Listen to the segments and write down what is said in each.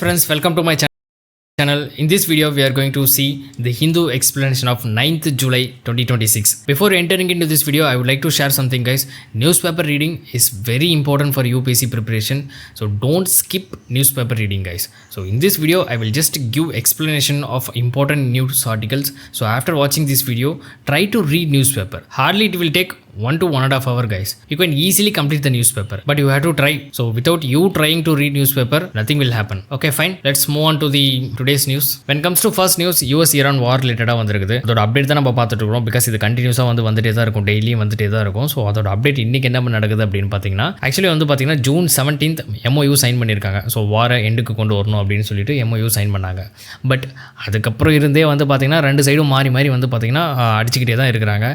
Friends, welcome to my channel. In this video, we are going to see the Hindu explanation of 9th July 2026. Before entering into this video, I would like to share something, guys. Newspaper reading is very important for UPSC preparation. So don't skip newspaper reading, guys. So in this video, I will just give explanation of important news articles. So after watching this video, try to read newspaper. Hardly it will take 1 to 1.5 hours, guys. You can easily complete the newspaper, but you have to try. So without you trying to read newspaper, nothing will happen. Okay, fine. Let's move on to the today's news. When it comes to first news, US-Iran war related வந்திருக்குது. அதோட update தான் நம்ம பார்த்துட்டு இருக்கோம். Because இது கண்டினியூஸா வந்துட்டே தான் இருக்கும், டெய்லியும் வந்துட்டே தான் இருக்கும். ஸோ அதோட அப்டேட் இன்னைக்கு என்ன நடக்குது அப்படின்னு பார்த்தீங்கன்னா, ஆக்சுவலி பார்த்தீங்கன்னா ஜூன் 17th MOU சைன் பண்ணியிருக்காங்க. ஸோ வார எண்டுக்கு கொண்டு வரணும் அப்படின்னு சொல்லிட்டு MOU சைன் பண்ணாங்க. பட் அதுக்கப்புறம் இருந்தே பார்த்தீங்கன்னா ரெண்டு சைடும் மாறி பார்த்தீங்கன்னா அடிச்சுக்கிட்டே தான் இருக்கிறாங்க.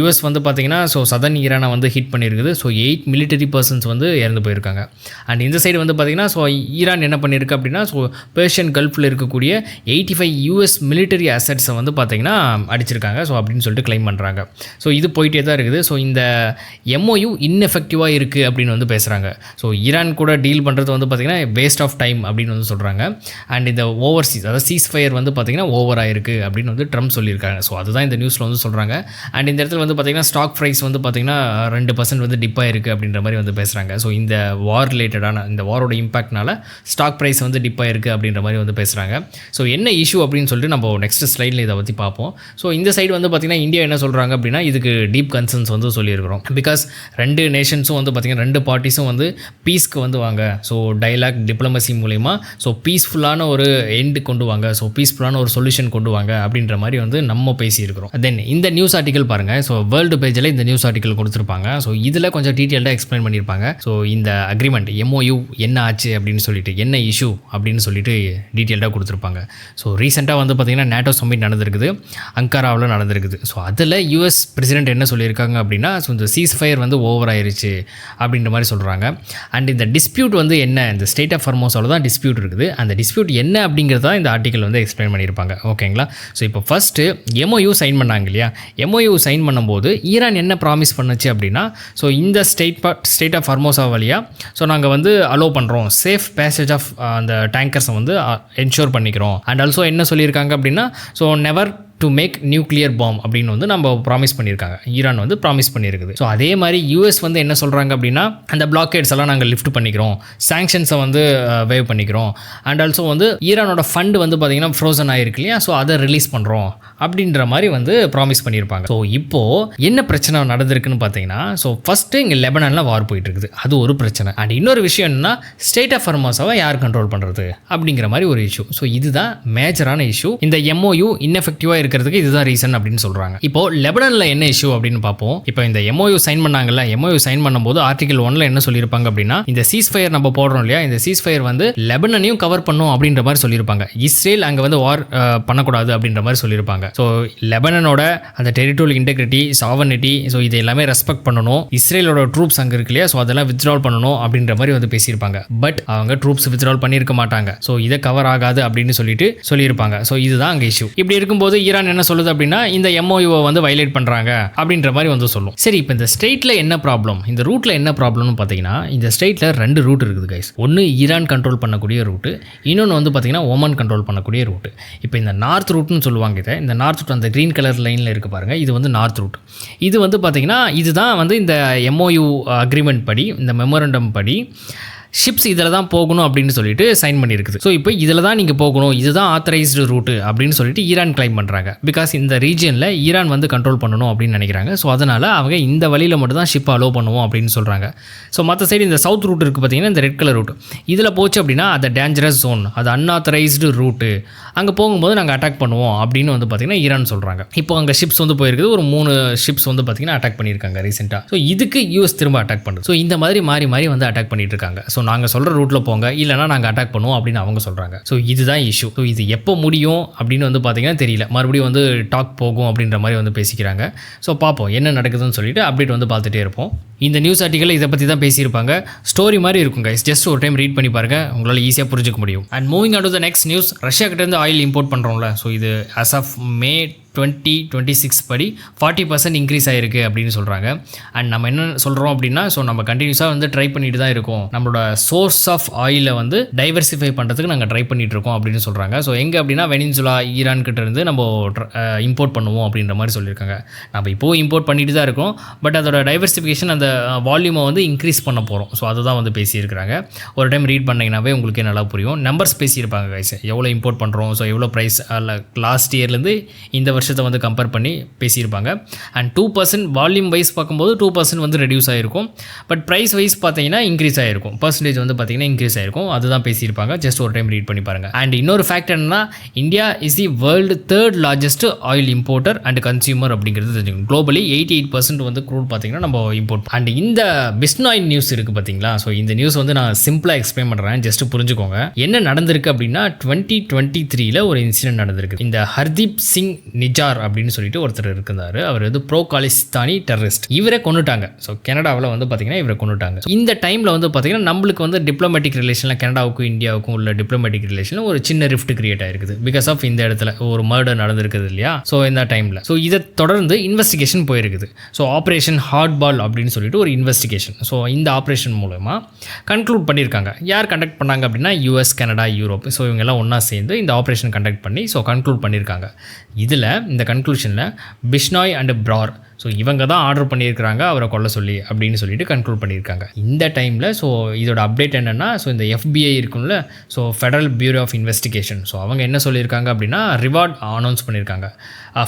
US பார்த்தீங்கன்னா ஸோ சதர்ன் ஈரானை ஹிட் பண்ணியிருக்குது. ஸோ 8 மிலிட்டரி பர்சன்ஸ் இறந்து போயிருக்காங்க. அண்ட் இந்த சைடு பார்த்தீங்கன்னா ஸோ ஈரான் என்ன பண்ணியிருக்கு அப்படின்னா, ஸோ பெர்ஷியன் கல்ஃபில் இருக்கக்கூடிய 85 US மிலிட்டரி அசட்ஸை பார்த்தீங்கன்னா அடிச்சிருக்காங்க. ஸோ அப்படின்னு சொல்லிட்டு கிளைம் பண்ணுறாங்க. ஸோ இது போயிட்டே தான் இருக்குது. ஸோ இந்த MOU இன்எஃபெக்டிவாக இருக்குது அப்படின்னு பேசுகிறாங்க. ஸோ ஈரான் கூட டீல் பண்ணுறது பார்த்தீங்கன்னா வேஸ்ட் ஆஃப் டைம் அப்படின்னு சொல்கிறாங்க. அண்ட் இந்த ஓவர்சீஸ் அதாவது சீஸ் ஃபயர் பார்த்தீங்கன்னா ஓவர் ஆயிருக்கு அப்படின்னு ட்ரம்ப் சொல்லியிருக்காங்க. ஸோ அதுதான் இந்த நியூஸில் சொல்கிறாங்க. அண்ட் இந்த இடத்துல பார்த்தீங்கன்னா ஸ்டாக் ப்ரைஸ் பார்த்தீங்கன்னா 2% டிப் ஆயிருக்கு அப்படின்ற மாதிரி பேசுகிறாங்க. ஸோ இந்த வார் ரிலேட்டடான இந்த வாரோட இம்பாக்ட்னால ஸ்டாக் ப்ரைஸ் டிப் ஆயிருக்கு அப்படின்ற மாதிரி பேசுகிறாங்க. ஸோ என்ன இஷ்யூ அப்படின்னு சொல்லிட்டு நம்ம நெக்ஸ்ட் ஸ்லைடில் இதை பற்றி பார்ப்போம். ஸோ இந்த சைடு பார்த்தீங்கன்னா இந்தியா என்ன சொல்கிறாங்க அப்படின்னா, இதுக்கு டீப் கன்சர்ன்ஸ் சொல்லியிருக்கிறோம். பிகாஸ் ரெண்டு நேஷன்ஸும் பார்த்தீங்கன்னா ரெண்டு பார்ட்டிஸும் பீஸ்க்கு வாங்க. ஸோ டைலாக் டிப்ளமசி மூலயமா ஸோ பீஸ்ஃபுல்லான ஒரு எண்டு கொண்டு வாங்க, ஸோ பீஸ்ஃபுல்லான ஒரு சொல்யூஷன் கொண்டு வாங்க அப்படின்ற மாதிரி நம்ம பேசியிருக்கிறோம். தென் இந்த நியூஸ் ஆர்டிக்கல் பாருங்கள். ஸோ வேர்ல்டு பேஜில் இந்த நியூஸ் ஆர்டிக்கல் கொடுத்துருப்பாங்க. ஸோ இதில் கொஞ்சம் டீட்டெயில்டாக எக்ஸ்பிளைன் பண்ணியிருப்பாங்க. ஸோ இந்த அக்ரிமெண்ட் MOU என்ன ஆச்சு அப்படின்னு சொல்லிட்டு, என்ன இஷ்யூ அப்படின்னு சொல்லிட்டு டீட்டெயில்டாக கொடுத்துருப்பாங்க. ஸோ ரீசெண்டாக பார்த்தீங்கன்னா நேட்டோ சம்மிட் நடந்திருக்குது, அங்காராவில் நடந்திருக்குது. ஸோ அதில் US பிரசிடென்ட் என்ன சொல்லியிருக்காங்க அப்படின்னா, ஸோ இந்த சீஸ் ஃபயர் ஓவர் ஆயிருச்சு அப்படின்ற மாதிரி சொல்கிறாங்க. அண்ட் இந்த டிஸ்பியூட் என்ன, இந்த ஸ்டேட் ஆஃப் ஹார்மோஸாவில் தான் டிஸ்பியூட் இருக்குது. அந்த டிஸ்பியூட் என்ன அப்படிங்கிறதா இந்த ஆர்டிக்கல் எக்ஸ்பிளைன் பண்ணியிருப்பாங்க. ஓகேங்களா? ஸோ இப்போ ஃபஸ்ட்டு MOU சைன் பண்ணாங்க இல்லையா? MOU சைன் பண்ணும்போது ஈரான் என்ன ப்ராமிஸ் பண்ணுச்சு அப்படின்னா, ஸோ இந்த ஸ்டேட் ஆஃப் ஹார்மோஸா வழியாக ஸோ நாங்கள் அலோவ் பண்ணுறோம், சேஃப் பேசேஜ் ஆஃப் அந்த டேங்கர்ஸை என்ஷோர் பண்ணிக்கிறோம். அண்ட் ஆல்சோ என்ன சொல்லியிருக்காங்க அப்படின்னா, so never to make nuclear bomb அப்படின்னு நம்ம ப்ராமிஸ் பண்ணியிருக்காங்க. ஈரான் ப்ராமிஸ் பண்ணியிருக்குது. ஸோ அதே மாதிரி US என்ன சொல்கிறாங்க அப்படின்னா, அந்த பிளாக்கேட்ஸ் எல்லாம் நாங்கள் லிஃப்ட் பண்ணிக்கிறோம், சாங்ஷன்ஸை வேவ் பண்ணிக்கிறோம். அண்ட் ஆல்சோ ஈரானோட ஃபண்டு பார்த்தீங்கன்னா ஃப்ரோசன் ஆகிருக்கு இல்லையா? ஸோ அதை ரிலீஸ் பண்ணுறோம் அப்படின்ற மாதிரி ப்ராமிஸ் பண்ணியிருப்பாங்க. ஸோ இப்போது என்ன பிரச்சனை நடந்திருக்குன்னு பார்த்தீங்கன்னா, ஸோ ஃபஸ்ட்டு இங்கே லெபனானில் வார் போயிட்டு இருக்குது, அது ஒரு பிரச்சனை. அண்ட் இன்னொரு விஷயம் என்னன்னா, ஸ்டேட் ஆஃப் ஹார்மோஸாவை யார் கண்ட்ரோல் பண்ணுறது அப்படிங்கிற மாதிரி ஒரு இஷ்யூ. ஸோ இதுதான் மேஜரான இஷ்யூ. இந்த MOU இன்எஃபெக்டிவாக இருக்கிறதுக்கு இதுதான் ரீசன் அப்படின்னு சொல்றாங்க. இப்போ லெபனான்ல என்ன இஷ்யூ அப்படின்னு பார்ப்போம். இப்போ இந்த MOU சைன் பண்ணாங்கல்ல, MOU சைன் பண்ணும்போது ஆர்டிகல் 1ல என்ன சொல்லியிருப்பாங்க அப்படின்னா, இந்த சீஸ் ஃபயர் நம்ம போடுறோம் இல்லையா, இந்த சீஸ் ஃபயர் லெபனானையும் கவர் பண்ணும் அப்படின்ற மாதிரி சொல்லியிருப்பாங்க. இஸ்ரேல் அங்கே வார் பண்ணக்கூடாது அப்படின்ற மாதிரி சொல்லியிருப்பாங்க. ஸோ லெபனானோட அந்த டெரிட்டோரியல் இன்டெகிரிட்டி, சாவர்னிட்டி, ஸோ இது எல்லாமே ரெஸ்பெக்ட் பண்ணணும். இஸ்ரேலோட ட்ரூப்ஸ் அங்கே இருக்கு இல்லையா, ஸோ அதெல்லாம் வித்ட்ரால் பண்ணணும் அப்படின்ற மாதிரி பேசியிருப்பாங்க. பட் அவங்க ட்ரூப்ஸ் வித்ட்ரால் பண்ணியிருக்க மாட்டாங்க. ஸோ இதை கவர் ஆகாது அப்படின்னு சொல்லியிருப்பாங்க. ஸோ இதுதான் அங்கே இஷ்யூ. இப்படி இருக்கும்போது ஈரான் என்ன சொல்லுது அப்படின்னா, இந்த MOU வயலேட் பண்றாங்க அப்படின்ற மாதிரி சொல்லும். சரி, இப்போ இந்த ஸ்டேட்ல என்ன ப்ராப்ளம், இந்த ரூட்ல என்ன ப்ராப்ளம்னு பார்த்தீங்கன்னா, இந்த ஸ்டேட்ல 2 ரூட் இருக்குது கைஸ். ஒன்று ஈரான் கண்ட்ரோல் பண்ணக்கூடிய ரூட்டு, இன்னொன்று பார்த்தீங்கன்னா ஓமன் கண்ட்ரோல் பண்ணக்கூடிய ரூட்டு. இப்போ இந்த நார்த் ரூட்னு சொல்லுவாங்க. இந்த நார்த் ரூட் அந்த கிரீன் கலர் லைனில் இருக்கு பாருங்க, இது நார்த் ரூட். இது பார்த்தீங்கன்னா இதுதான் இந்த MOU அக்ரிமெண்ட் படி, இந்த மெமோரண்டம் படி ஷிப்ஸ் இதில் தான் போகணும் அப்படின்னு சொல்லிட்டு சைன் பண்ணியிருக்குது. ஸோ இப்போ இதில் தான் நீங்கள் போகணும், இதுதான் ஆத்தரைஸ்டு ரூட்டு அப்படின்னு சொல்லிட்டு ஈரான் கிளைம் பண்ணுறாங்க. பிகாஸ் இந்த ரீஜனில் ஈரான் கண்ட்ரோல் பண்ணணும் அப்படின்னு நினைக்கிறாங்க. ஸோ அதனால் அவங்க இந்த வழியில் மட்டும் தான் ஷிப் அலோவ் பண்ணுவோம் அப்படின்னு சொல்கிறாங்க. ஸோ மற்ற சைடு இந்த சவுத் ரூட் இருக்குது பார்த்தீங்கன்னா, இந்த ரெட் கலர் ரூட், இதில் போச்சு அப்படின்னா அது டேஞ்சரஸ் ஜோன், அது அன்ஆத்தரைஸ்டு ரூட்டு, அங்கே போகும்போது நாங்கள் அட்டாக் பண்ணுவோம் அப்படின்னு பார்த்தீங்கன்னா ஈரான் சொல்கிறாங்க. இப்போ அங்கே ஷிப்ஸ் போயிருக்குது, ஒரு 3 ஷிப்ஸ் பார்த்தீங்கன்னா அட்டாக் பண்ணியிருக்காங்க ரீசெண்டாக. ஸோ இதுக்கு US திரும்ப அட்டாக் பண்ணுது. ஸோ இந்த மாதிரி மாறி அட்டாக் பண்ணிட்டு இருக்காங்க. ஸோ நாங்கள் சொல்கிற ரூட்டில் போங்க, இல்லைனா நாங்கள் அட்டாக் பண்ணுவோம் அப்படின்னு அவங்க சொல்கிறாங்க. ஸோ இதுதான் இஷ்யூ. ஸோ இது எப்போ முடியும் அப்படின்னு பார்த்தீங்கன்னா தெரியல. மறுபடியும் டாக் போகும் அப்படின்ற மாதிரி பேசிக்கிறாங்க. ஸோ பார்ப்போம் என்ன நடக்குதுன்னு சொல்லிட்டு அப்டேட் பார்த்துட்டே இருப்போம். இந்த நியூஸ் ஆர்டிக்கல் இதை பற்றி தான் பேசியிருப்பாங்க. ஸ்டோரி மாதிரி இருக்கும் கைஸ், ஜஸ்ட் ஒரு டைம் ரீட் பண்ணி பாருங்கள், உங்களால் ஈஸியாக புரிஞ்சுக்க முடியும். And moving on to the next news, Russia கிட்டேருந்து ஆயில் இம்போர்ட் பண்ணுறோம்ல, ஸோ இது as of May 2026 படி 40% இன்க்ரீஸ் ஆகிருக்கு அப்படின்னு சொல்கிறாங்க. அண்ட் நம்ம என்ன சொல்கிறோம் அப்படின்னா, ஸோ நம்ம கண்டினியூஸாக வந்து ட்ரை பண்ணிட்டு தான் இருக்கோம், நம்மளோட சோர்ஸ் ஆஃப் ஆயிலை வந்து டைவர்சிஃபை பண்ணுறதுக்கு நாங்கள் ட்ரை பண்ணிட்டு இருக்கோம் அப்படின்னு சொல்கிறாங்க. ஸோ எங்கே அப்படின்னா வெனிசுலா, ஈரான் கிட்ட இருந்து நம்ம இம்போர்ட் பண்ணுவோம் அப்படின்ற மாதிரி சொல்லியிருக்காங்க. நம்ம இப்போது இம்போர்ட் பண்ணிட்டு தான் இருக்கோம், பட் அதோட டைவர்சிஃபிகேஷன் அந்த வால்யூமை வந்து இன்க்ரீஸ் பண்ண போகிறோம். ஸோ அதுதான் வந்து பேசியிருக்கிறாங்க. ஒரு டைம் ரீட் பண்ணிங்கனாவே உங்களுக்கு நல்லா புரியும். நம்பர்ஸ் பேசியிருப்பாங்க கைஸ், எவ்வளோ இம்போர்ட் பண்ணுறோம், ஸோ எவ்வளோ ப்ரைஸ் லாஸ்ட் இயர்லேருந்து இந்த வருஷத்தை வந்து கம்பேர் பண்ணி பேசியிருப்பாங்க. அண்ட் 2% வால்யூம் வைஸ் பார்க்கும்போது 2% வந்து ரெடியூஸ் ஆகிருக்கும், பட் ப்ரைஸ் வைஸ் பார்த்தீங்கன்னா இன்க்ரீஸ் ஆகிருக்கும், பர்சன்டேஜ் வந்து பார்த்தீங்கன்னா இன்க்ரீஸ் ஆகிருக்கும். அதுதான் பேசியிருப்பாங்க. ஜஸ்ட் ஒரு டைம் ரீட் பண்ணி பாருங்கள். அண்ட் இன்னொரு ஃபேக்ட் என்னன்னா, India is the world 3rd largest oil importer and consumer அப்படிங்கிறது தெரிஞ்சுக்கணும். குளோபலி 88% வந்து க்ரூட் பார்த்தீங்கன்னா நம்ம இம்போர்ட். அண்ட் இந்த பிஸ்னாய் நியூஸ் இருக்குது பார்த்தீங்களா, ஸோ இந்த நியூஸ் வந்து நான் சிம்பிளாக எக்ஸ்பிளைன் பண்ணுறேன், ஜஸ்ட் புரிஞ்சுக்கோங்க. என்ன நடந்திருக்கு அப்படின்னா 2023 ஒரு இன்சிடென்ட் நடந்திருக்கு. இந்த ஹர்தீப் சிங் நிஜார் அப்படின்னு சொல்லிட்டு ஒருத்தர் இருக்கிறாரு. அவர் வந்து ப்ரோ காலிஸ்தானி டெரரிஸ்ட். இவரை கொண்டுட்டாங்க. ஸோ கனடாவில் வந்து பார்த்தீங்கன்னா இவரை கொண்டுட்டாங்க. இந்த டைமில் வந்து பார்த்தீங்கன்னா நம்மளுக்கு வந்து டிப்ளமேட்டிக் ரிலேஷனில் கனடாவுக்கும் இந்தியாவுக்கும் உள்ள டிப்ளமேட்டிக் ரிலேஷனில் ஒரு சின்ன ரிஃப்ட் கிரியேட் ஆயிருக்குது. பிகாஸ் ஆஃப் இந்த இடத்துல ஒரு மர்டர் நடந்திருக்குது இல்லையா. ஸோ இந்த டைமில் ஸோ இதை தொடர்ந்து இன்வெஸ்டிகேஷன் போயிருக்குது. ஸோ ஆப்ரேஷன் ஹார்ட் பால் அப்படின்னு சொல்லிட்டு ஒரு இன்வெஸ்டிகேஷன். ஸோ இந்த ஆப்ரேஷன் மூலமா கன்க்ளூட் பண்ணியிருக்காங்க. யார் கண்டக்ட் பண்ணாங்க அப்படின்னா US, கனடா, யூரோப். ஸோ இவங்கெல்லாம் ஒன்றா சேர்ந்து இந்த ஆப்ரேஷன் கண்டக்ட் பண்ணி ஸோ கன்க்ளூட் பண்ணியிருக்காங்க. இதில் இந்த கன்க்ளூஷனில் பிஷ்னாய் அண்ட் பிரார், ஸோ இவங்க தான் ஆர்டர் பண்ணியிருக்கிறாங்க அவரை கொல்ல சொல்லி அப்படின்னு சொல்லிட்டு கன்க்ளூட் பண்ணியிருக்காங்க. இந்த டைமில் ஸோ இதோட அப்டேட் என்னென்னா, ஸோ இந்த FBI இருக்கும்ல, so Federal Bureau of Investigation, so அவங்க என்ன சொல்லியிருக்காங்க அப்படின்னா ரிவார்ட் அனௌன்ஸ் பண்ணியிருக்காங்க.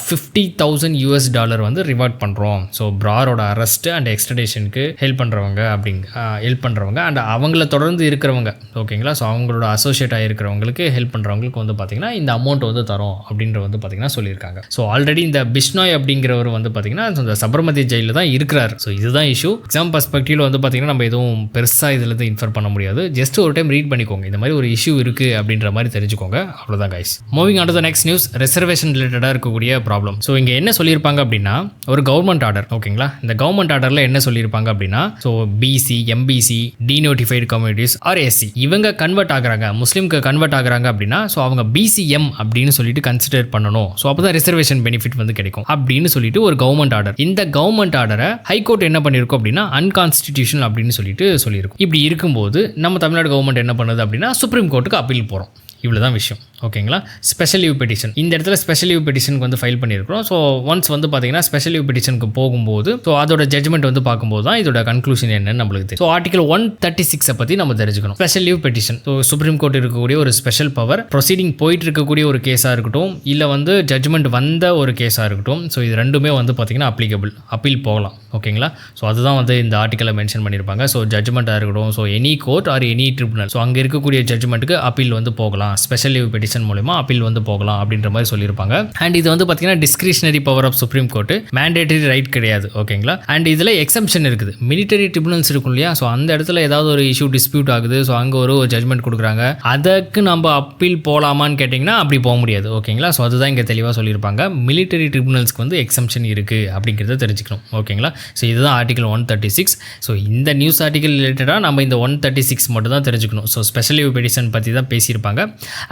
$50,000 வந்து ரிவார்ட் பண்ணுறோம். ஸோ பிராரோட அரெஸ்ட் அண்ட் எக்ஸ்ட்ரடேஷனுக்கு ஹெல்ப் பண்ணுறவங்க அண்ட் அவங்கள தொடர்ந்து இருக்கிறவங்க, ஓகேங்களா, ஸோ அவங்களோட அசோசியேட் ஆகிருக்கிறவங்களுக்கு ஹெல்ப் பண்ணுறவங்களுக்கு வந்து பார்த்திங்கன்னா இந்த அமௌண்ட் வந்து தரோம் அப்படின்ற வந்து பார்த்திங்கன்னா சொல்லியிருக்காங்க. ஸோ ஆல்ரெடி இந்த பிஷ்னாய் அப்படிங்கிறவர் வந்து பார்த்திங்கன்னா இந்த சபர்மதி ஜெயிலில் தான் இருக்கிறார். ஸோ இதுதான் இஷ்யூ. எக்ஸாம் பர்ஸ்பெக்டிவ்ல வந்து பார்த்தீங்கன்னா நம்ம எதுவும் பெருசாக இதில் இருந்து இன்ஃபர் பண்ண முடியாது. ஜஸ்ட் ஒரு டைம் ரீட் பண்ணிக்கோங்க, இந்த மாதிரி ஒரு இஷ்யூ இருக்குது அப்படின்ற மாதிரி தெரிஞ்சுக்கோங்க. அவ்வளோதான் guys. Moving on to the next news, reservation ரிலேட்டடாக இருக்கக்கூடிய ப்ராப்ளம். ஸோ இங்கே என்ன சொல்லியிருப்பாங்க அப்படின்னா, ஒரு கவர்மெண்ட் ஆர்டர், ஓகேங்களா, இந்த கவர்மெண்ட் ஆர்டரில் என்ன சொல்லியிருப்பாங்க அப்படின்னா, so BC, MBC, denotified communities are SC இவங்க கன்வெர்ட் ஆகுறாங்க, முஸ்லீம்க்கு கன்வெர்ட் ஆகுறாங்க அப்படின்னா, ஸோ அவங்க BCM அப்படின்னு சொல்லிட்டு கன்சிடர் பண்ணணும். ஸோ அப்போ தான் ரிசர்வேஷன் பெனிஃபிட் வந்து கிடைக்கும் அப்படின்னு சொல்லிட்டு ஒரு கவர்மெண்ட் ஆர்டர். இந்த கவர்மெண்ட் ஆர்டரை ஹைகோர்ட் என்ன பண்ணியிருக்கோம் அப்படின்னா அன்கான்ஸ்டிடியூஷனல் அப்படின்னு சொல்லியிருக்கும். இப்படி இருக்கும்போது நம்ம தமிழ்நாடு கவர்மெண்ட் என்ன பண்ணுது அப்படின்னா சுப்ரீம் கோர்ட்டுக்கு அப்பீல் போகிறோம். இவ்வளோதான் விஷயம், ஓகேங்களா. ஸ்பெஷல் லீவ் பெட்டிஷன், இந்த இடத்துல ஸ்பெஷல் லீவ் பெட்டிஷனுக்கு வந்து ஃபைல் பண்ணியிருக்கிறோம். ஸோ ஒன்ஸ் வந்து பார்த்தீங்கன்னா ஸ்பெஷல் லீவ் பெட்டிஷனுக்கு போகும்போது ஸோ அதோட ஜட்மெண்ட் வந்து பார்க்கும்போது தான் இதோட கன்க்ளூஷன் என்னன்னு நம்மளுக்கு தெரியும். ஸோ ஆர்டிகல் 136 பற்றி நம்ம தெரிஞ்சுக்கணும். Special leave petition, so supreme court இருக்கக்கூடிய ஒரு ஸ்பெஷல் பவர், ப்ரொசீடிங் போயிட்டு இருக்கக்கூடிய ஒரு கேஸாக இருக்கட்டும், இல்லை வந்து ஜட்மெண்ட் வந்த ஒரு கேஸாக இருக்கட்டும், ஸோ இது ரெண்டுமே வந்து பார்த்தீங்கன்னா அப்ளிகபிள், அப்பீல் போகலாம், ஓகேங்களா. ஸோ அதுதான் வந்து இந்த ஆர்டிக்கலை மென்ஷன் பண்ணியிருப்பாங்க. ஸோ ஜட்மெண்ட்டாக இருக்கட்டும், so any court or any tribunal, so அங்கே இருக்கக்கூடிய ஜட்மெண்ட்டுக்கு அப்பீல் வந்து போகலாம், ஸ்பெஷல் லீவ் பெட்டிஷன் மூலமா அப்பீல் வந்து போகலாம் அப்படின்ற மாதிரி சொல்லியிருப்பாங்க. அண்ட் இது வந்து பார்த்தீங்கன்னா discretionary power of Supreme Court, mandatory right கிடையாது, ஓகேங்களா. அண்ட் இதில் எக்ஸம்ஷன் இருக்குது. மிலிட்டரி ட்ரிபுனல்ஸ் இருக்கும் இல்லையா, ஸோ அந்த இடத்துல ஏதாவது ஒரு இஷ்யூ டிஸ்பியூட் ஆகுது, ஸோ அங்கே ஒரு ஜட்மெண்ட் கொடுக்குறாங்க, அதுக்கு நம்ம அப்பீல் போகலாமான்னு கேட்டிங்கன்னா அப்படி போக முடியாது, ஓகேங்களா. ஸோ அதுதான் இங்கே தெளிவாக சொல்லியிருப்பாங்க. மிலிட்டரி ட்ரிபுனல்ஸ்க்கு வந்து எக்ஸம்ஷன் இருக்குது அப்படிங்கிறத தெரிஞ்சுக்கணும், ஓகேங்களா. ஸோ இதுதான் ஆர்டிகல் 136. ஸோ இந்த நியூஸ் ஆர்டிகல் ரிலேட்டடாக நம்ம இந்த 136 மட்டும் தான் தெரிஞ்சுக்கணும். ஸோ ஸ்பெஷல் லீவ் பெட்டிஷன் பற்றி தான் பேசியிருப்பாங்க.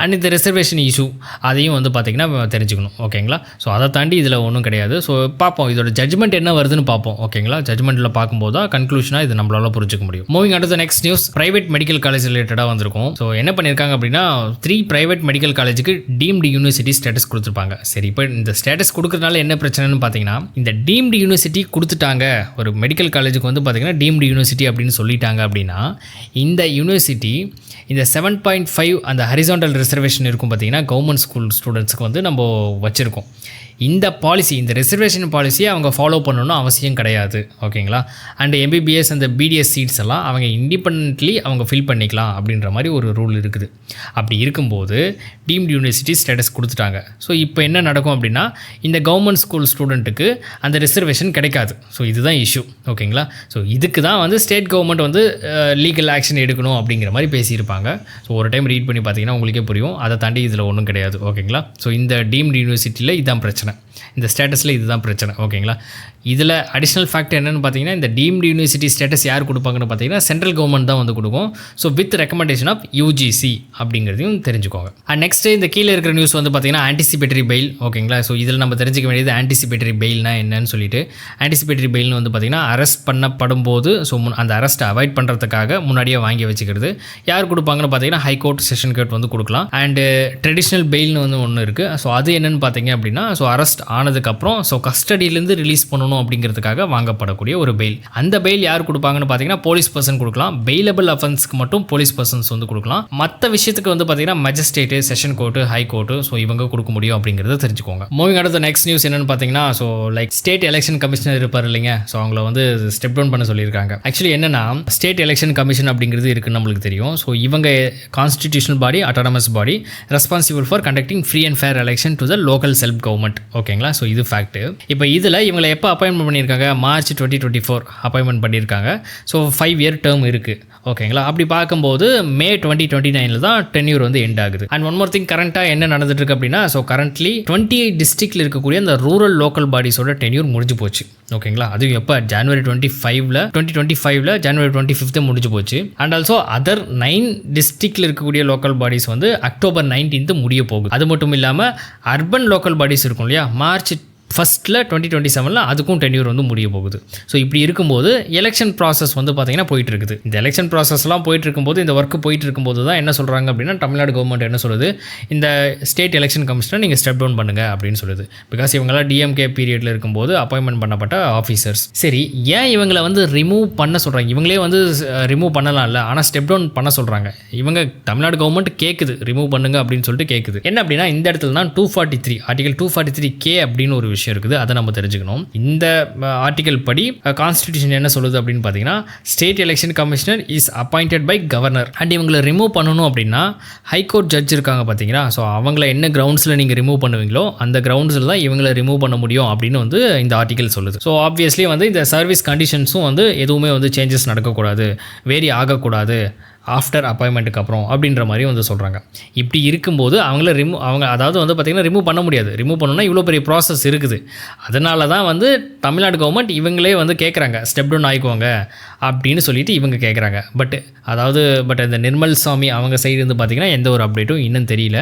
அண்ட் இந்த ரிசர்வேஷன் இஷ்யூ அதையும் வந்து பார்த்திங்கன்னா தெரிஞ்சுக்கணும், ஓகேங்களா. ஸோ அதை தாண்டி இதில் ஒன்றும் கிடையாது. ஸோ பார்ப்போம் இதோட ஜட்மெண்ட் என்ன வருதுன்னு பார்ப்போம், ஓகேங்களா. ஜட்மெண்ட்டில் பார்க்கும்போது தான் கன்க்ளூஷனாக இது நம்மளால புரிஞ்சுக்க முடியும். Moving on to the next news, private medical college ரிலேட்டடாக வந்திருக்கும். ஸோ என்ன பண்ணியிருக்காங்க அப்படின்னா 3 பிரைவேட் மெடிக்கல் காலேஜுக்கு டீம்டு யூனிவர்சிட்டி ஸ்டேட்டஸ் கொடுத்துருப்பாங்க. சரி, இப்போ இந்த ஸ்டேட்டஸ் கொடுக்கறதுனால என்ன பிரச்சனைன்னு பார்த்தீங்கன்னா, இந்த டீம்டு யூனிவர்சிட்டி கொடுத்துட்டாங்க, ஒரு மெடிக்கல் காலேஜுக்கு வந்து பார்த்தீங்கன்னா டீம்டு யூனிவர்சிட்டி அப்படின்னு சொல்லிட்டாங்க அப்படின்னா, இந்த யூனிவர்சிட்டி இந்த 7.5 அந்த ஹரிசாண்டல் ரிசர்வேஷன் இருக்கும் பார்த்தீங்கன்னா, கவர்மெண்ட் ஸ்கூல் ஸ்டூடெண்ட்ஸ்க்கு வந்து நம்ம வச்சுருக்கோம். இந்த பாலிசி, இந்த ரிசர்வேஷன் பாலிசியை அவங்க ஃபாலோ பண்ணணும்னு அவசியம் கிடையாது, ஓகேங்களா. அண்ட் MBBS அந்த BDS சீட்ஸ் எல்லாம் அவங்க இண்டிபெண்ட்லி அவங்க ஃபில் பண்ணிக்கலாம் அப்படின்ற மாதிரி ஒரு ரூல் இருக்குது. அப்படி இருக்கும்போது டீம்டு யூனிவர்சிட்டி ஸ்டேட்டஸ் கொடுத்துட்டாங்க. ஸோ இப்போ என்ன நடக்கும் அப்படின்னா, இந்த கவர்மெண்ட் ஸ்கூல் ஸ்டூடெண்ட்டுக்கு அந்த ரிசர்வேஷன் கிடைக்காது. ஸோ இதுதான் இஷ்யூ, ஓகேங்களா. ஸோ இதுக்கு தான் வந்து ஸ்டேட் கவர்மெண்ட் வந்து லீகல் ஆக்ஷன் எடுக்கணும் அப்படிங்கிற மாதிரி பேசியிருப்பாங்க. ஸோ ஒரு டைம் ரீட் பண்ணி பார்த்தீங்கன்னா உங்களுக்கே புரியும். அதை தாண்டி இதில் ஒன்றும் கிடையாது. ஓகேங்களா? ஸோ இந்த டீம்டு யூனிவர்சிட்டியில் இதுதான் பிரச்சனை, இந்த ஸ்டேட்டஸில் இதுதான் பிரச்சனை. ஓகேங்களா? இதில் அடிஷ்னல் ஃபேக்ட் என்னென்னு பார்த்தீங்கன்னா, இந்த டீம்டு யூனிவர்சிட்டி ஸ்டேட்டஸ் யார் கொடுப்பாங்கன்னு பார்த்தீங்கன்னா சென்ட்ரல் கவர்மெண்ட் தான் வந்து கொடுக்கும். So with recommendation of UGC அப்படிங்கிறதையும் தெரிஞ்சுக்கோங்க. அண்ட் நெக்ஸ்ட்டு இந்த கீழே இருக்கிற நியூஸ் வந்து பார்த்தீங்கன்னா ஆன்டிசிபேட்டரி பெயில். ஓகேங்களா? ஸோ இதில் நம்ம தெரிஞ்சிக்க வேண்டியது ஆன்டிசிபேட்டரி பெயில்னா என்னன்னு சொல்லிட்டு. ஆன்டிசிபேட்டரி பெயில்னு வந்து பார்த்தீங்கன்னா அரெஸ்ட் பண்ணப்படும் போது அந்த அரெஸ்ட்டை அவாய்ட் பண்ணுறதுக்காக முன்னாடியே வாங்கி வச்சுக்கிறது. யார் கொடுப்பாங்கன்னு பார்த்தீங்கன்னா ஹைகோர்ட், செஷன் கோர்ட் வந்து கொடுக்கலாம். அண்டு ட்ரெடிஷ்னல் பெயில்னு வந்து ஒன்று இருக்குது. ஸோ அது என்னென்னு பார்த்தீங்க அப்படின்னா, ஸோ அரெஸ்ட் ஆனதுக்கப்புறம் ஸோ கஸ்டடியிலேருந்து ரிலீஸ் பண்ணணும் அப்படிங்கிறதுக்காக வாங்கப்படக்கூடிய ஒரு பெயில். அந்த பெயில் யார் கொடுப்பாங்கன்னு பார்த்தீங்கன்னா போலீஸ் பர்சன் கொடுக்கலாம். பெயிலபிள் அஃபென்ஸ்க்கு மட்டும் போலீஸ் பர்சன்ஸ் வந்து கொடுக்கலாம். மற்ற விஷயத்துக்கு வந்து பார்த்தீங்கன்னா magistrate, session court, high court, so இவங்க கொடுக்க முடியும் அப்படிங்கிறத தெரிஞ்சுக்கோங்க. மூவிங் அடுத்த நெக்ஸ்ட் நியூஸ் என்னன்னு பார்த்தீங்கன்னா, so like state election commissioner இருப்பார் இல்லைங்க, ஸோ அவங்கள வந்து ஸ்டெப் டவுன் பண்ண சொல்லியிருக்காங்க. ஆக்சுவலி என்னன்னா, ஸ்டேட் எலெக்ஷன் கமிஷன் அப்படிங்கிறது இருக்குன்னு நம்மளுக்கு தெரியும். ஸோ இவங்க constitutional body, autonomous body, responsible for conducting free and fair election to the local self government. ஓகேங்களா? ஸோ இது ஃபேக்ட். இப்போ இதில் இவங்களை எப்போ அப்பாயின்மெண்ட் பண்ணியிருக்காங்க? மார்ச் 2024 அப்பாயின்மெண்ட் பண்ணியிருக்காங்க. ஸோ 5 இயர் டேர்ம் இருக்குது. ஓகேங்களா? அப்படி பார்க்கும்போது மே 2029 தான் டென்யூர் வந்து எண்ட் ஆகுது. அண்ட் ஒன் மோர் திங், கரண்ட்டாக என்ன நடந்துட்டு இருக்கு அப்படின்னா, ஸோ கரண்ட்லி 28 டிஸ்ட்ரிக்டில் இருக்கக்கூடிய அந்த ரூரல் லோக்கல் பாடிஸோட டென்யூர் முடிஞ்சு போச்சு. ஓகேங்களா? அதுவும் எப்போ? ஜனவரி 2025 ஜனவரி 25 முடிஞ்சு போச்சு. அண்ட் ஆல்சோ அதர் 9 டிஸ்ட்ரிக்டில் இருக்கக்கூடிய லோக்கல் பாடிஸ் வந்து அக்டோபர் 19 முடிய போகுது. அது மட்டும் இல்லாமல் அர்பன் லோக்கல் பாடிஸ் இருக்கும் இல்லையா, மார்ச் 1 2027 அதுக்கும் டென்யூர் வந்து முடிய போகுது. ஸோ இப்படி இருக்கும்போது எலெக்ஷன் ப்ராசஸ் வந்து பார்த்தீங்கன்னா போயிட்டு இருக்குது. இந்த எலெக்ஷன் ப்ராசஸ்லாம் போயிட்டு இருக்கும்போது, இந்த ஒர்க்கு போயிட்டு இருக்கும்போது தான் என்ன சொல்கிறாங்க அப்படின்னா, தமிழ்நாடு கவர்மெண்ட் என்ன சொல்லுது, இந்த ஸ்டேட் எலெக்ஷன் கமிஷனை நீங்கள் ஸ்டெப் டவுன் பண்ணுங்க அப்படின்னு சொல்லுது. பிகாஸ் இவங்களாம் டிஎம்கே பீரியடில் இருக்கும்போது அப்பாயின்மெண்ட் பண்ணப்பட்ட ஆஃபீஸர்ஸ். சரி, ஏன் இவங்களை வந்து ரிமூவ் பண்ண சொல்கிறாங்க? இவங்களே வந்து ரிமூவ் பண்ணலாம்ல, ஆனால் ஸ்டெப் டவுன் பண்ண சொல்கிறாங்க. இவங்க தமிழ்நாடு கவர்மெண்ட் கேட்குது ரிமூவ் பண்ணுங்க அப்படின்னு சொல்லிட்டு கேட்குது. என்ன அப்படின்னா, இந்த இடத்துல தான் 243 ஆர்டிகல் 243K அப்படின்னு ஒரு விஷயம் இருக்குது. அதை நம்ம தெரிஞ்சுக்கணும். இந்த ஆர்டிகல் படி கான்ஸ்டிடியூஷன் என்ன சொல்லுது அப்படின்னு பார்த்தீங்கன்னா, state election commissioner is appointed by governor. And இவங்களை ரிமூவ் பண்ணணும் அப்படின்னா ஹைகோர்ட் ஜட்ஜ் இருக்காங்க பார்த்தீங்களா, ஸோ அவங்கள என்ன கிரவுண்ட்ஸில் நீங்கள் ரிமூவ் பண்ணுவீங்களோ அந்த கிரவுண்ட்ஸில் தான் இவங்களை ரிமூவ் பண்ண முடியும் அப்படின்னு வந்து இந்த ஆர்டிகல் சொல்லுது. ஸோ ஆப்வியஸ்லி வந்து இந்த சர்வீஸ் கண்டிஷன்ஸும் வந்து எதுவுமே வந்து சேஞ்சஸ் நடக்கக்கூடாது, வேரி ஆகக்கூடாது ஆஃப்டர் அப்பாயின்மெண்ட்டுக்கு அப்புறம் அப்படின்ற மாதிரி வந்து சொல்கிறாங்க. இப்படி இருக்கும்போது அவங்க அதாவது வந்து பார்த்திங்கன்னா ரிமூவ் பண்ண முடியாது. ரிமூவ் பண்ணணும்னா இவ்வளோ பெரிய ப்ராசஸ் இருக்குது. அதனால தான் வந்து தமிழ்நாடு கவர்மெண்ட் இவங்களே வந்து கேட்குறாங்க, ஸ்டெப் டவுன் ஆகிக்குவாங்க அப்படின்னு சொல்லிட்டு இவங்க கேட்குறாங்க. பட் இந்த நிர்மல் சாமி அவங்க சைடு வந்து பார்த்திங்கன்னா எந்த ஒரு அப்டேட்டும் இன்னும் தெரியல.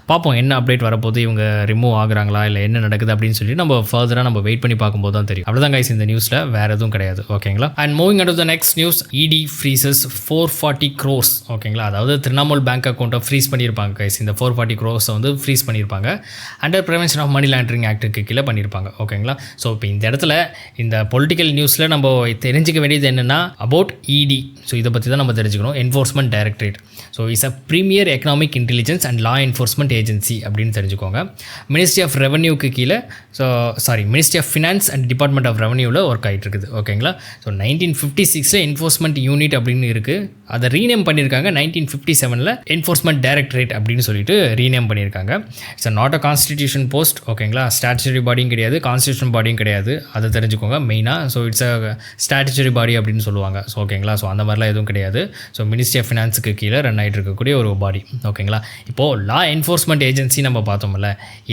பார்ப்போம் என்ன அப்டேட் வரப்போது, இவங்க ரிமூவ் ஆகுறாங்களா இல்லை என்ன நடக்குது அப்படின்னு சொல்லிட்டு நம்ம ஃபர்தராக நம்ம வெயிட் பண்ணி பார்க்கும்போது தான் தெரியும். அவ்வளோதான் கைஸ் இந்த நியூஸில், வேறு எதுவும் கிடையாது. ஓகேங்களா? And moving and the next news, ED freezes 440 crores. ஓகேங்களா? அதாவது திரிணாமுல் பேங்க் அக்கௌண்ட்டை ஃப்ரீஸ் பண்ணியிருப்பாங்க கைஸ். இந்த 440 crores வந்து ஃப்ரீஸ் பண்ணியிருப்பாங்க. Under prevention of money laundering ஆக்டுக்கு கீழே பண்ணியிருப்பாங்க. ஓகேங்களா? ஸோ இப்போ இந்த இடத்துல இந்த பொலிட்டிக்கல் நியூஸில் நம்ம தெரிஞ்சிக்க வேண்டியது என்னென்னா அபவுட் இடி. ஸோ இதை பற்றி தான் நம்ம தெரிஞ்சுக்கணும். Enforcement directorate. So is a premier economic intelligence and law enforcement agency அப்படின்னு தெரிஞ்சுக்கோங்க. மினிஸ்ட்ரி ஆஃப் ரெவன்யூக்கு கீழே ministry of finance and department of ரெவன்யூவில் ஒர்க் ஆகிட்டு இருக்குது. ஓகேங்களா? ஸோ 1956 என்ஃபோர்ஸ்மெண்ட் யூனிட் அப்படின்னு இருக்குது. அதை ரீநேம் பண்ணியிருக்காங்க 1957 என்ஃபோர்ஸ்மெண்ட் டைரக்டரேட் அப்படின்னு சொல்லிட்டு ரீநேம் பண்ணியிருக்காங்க. It's not a constitution post. ஓகேங்களா? ஸ்டாச்சுரி பாடியும் கிடையாது, கான்ஸ்டியூஷன் பாடியும் கிடையாது, அதை தெரிஞ்சுக்கோங்க மெயினாக. ஸோ இட்ஸ் அ ஸ்டாச்சுரி பாடி அப்படின்னு சொல்லுவாங்க. ஸோ ஓகேங்களா? ஸோ அந்த மாதிரிலாம் எதுவும் கிடையாது. ஸோ மினிஸ்ட்ரி ஆஃப் ஃபினான்ஸுக்கு கீழே ரன் ஆகிட்டு இருக்கக்கூடிய ஒரு பாடி. ஓகேங்களா? இப்போது லா என்ஃபோர்ஸ்மெண்ட் ஏஜென்சி நம்ம பார்த்தோம்ல,